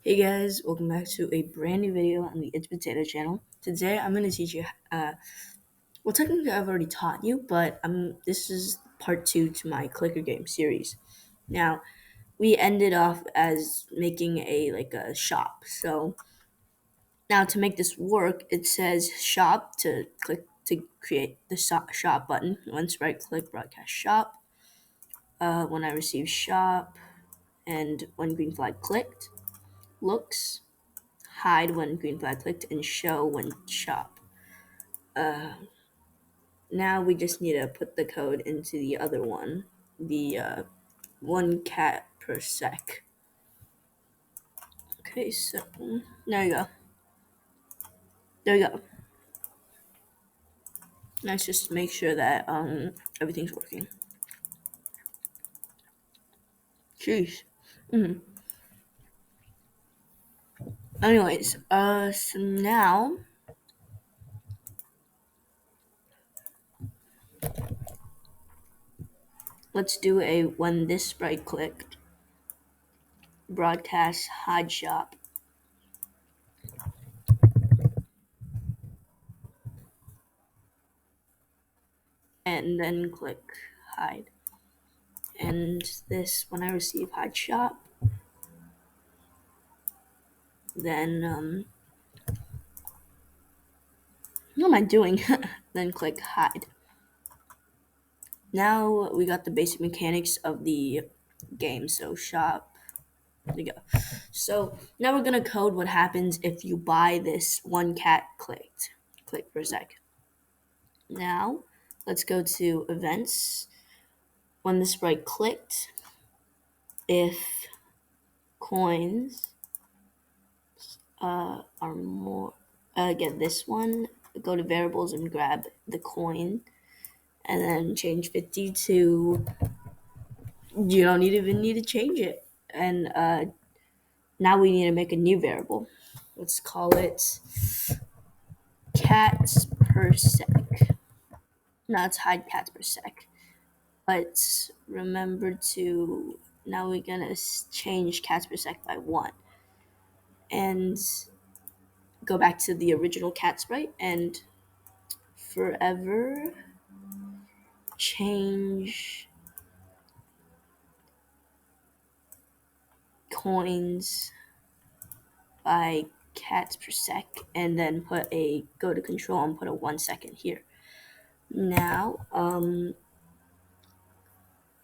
Hey guys, welcome back to a brand new video on the It's Potato channel. Today I'm going to teach you, well technically I've already taught you, but this is part 2 to my clicker game series. Now, we ended off as making a shop. So now to make this work, it says shop to click to create the shop button. Once right click broadcast shop, when I receive shop and when green flag clicked, looks, hide when green flag clicked, and show when shop. Uh, Now we just need to put the code into the other one, the one cat per sec. Okay, so there you go. There you go. Let's just make sure that everything's working. Jeez. hmm Anyways, so now let's do a when this sprite clicked broadcast hide shop, and then click hide. And this when I receive hide shop, then what am I doing? Then click hide. Now we got the basic mechanics of the game. So shop, there you go. So now we're gonna code what happens if you buy this one cat click per sec. Now let's go to events. When the sprite clicked, if coins are more, get this one, go to variables and grab the coin, and then change 50 to, you don't even need to change it. And now we need to make a new variable. Let's call it cats per sec. Now let's hide cats per sec. But remember to, now we're gonna change cats per sec by 1. And go back to the original cat sprite and forever change coins by cats per sec, and then go to control and put a 1 second here. Now,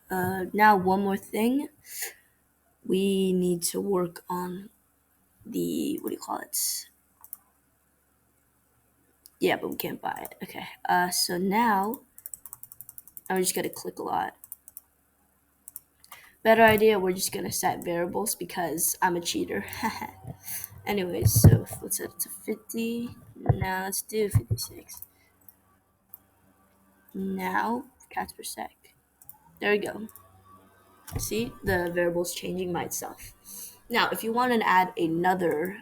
now one more thing. We need to work on the, what do you call it? Yeah, but we can't buy it. Okay. So now I'm just gonna click a lot. Better idea. We're just gonna set variables because I'm a cheater. Anyways, so let's set it to 50. Now let's do 56. Now cats per sec. There we go. See, the variable's changing by itself. Now, if you want to add another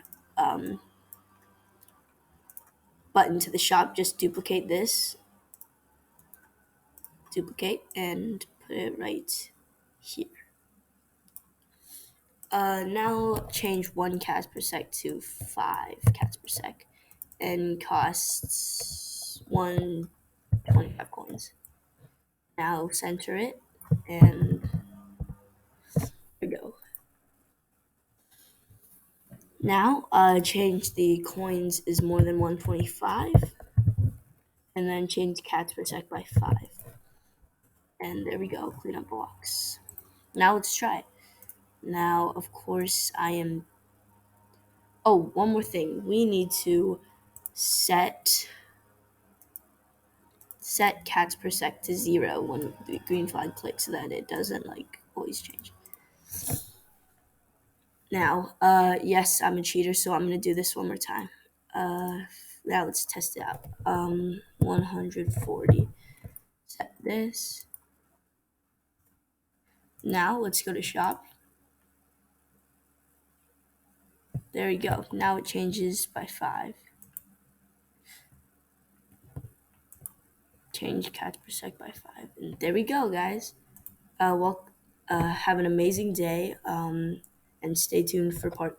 button to the shop, just duplicate this, duplicate, and put it right here. Now change 1 cats per sec to 5 cats per sec, and costs 125 coins. Now center it, and there we go. Now change the coins is more than 125, and then change cats per sec by 5. And there we go, clean up blocks. Now let's try it. Now, of course, oh, one more thing. We need to set cats per sec to 0 when the green flag clicks so that it doesn't always change. Now, yes, I'm a cheater, so I'm gonna do this one more time. Now let's test it out. 140. Set this. Now let's go to shop. There you go. Now it changes by 5. Change cats per sec by 5. And there we go, guys. Have an amazing day. And stay tuned for part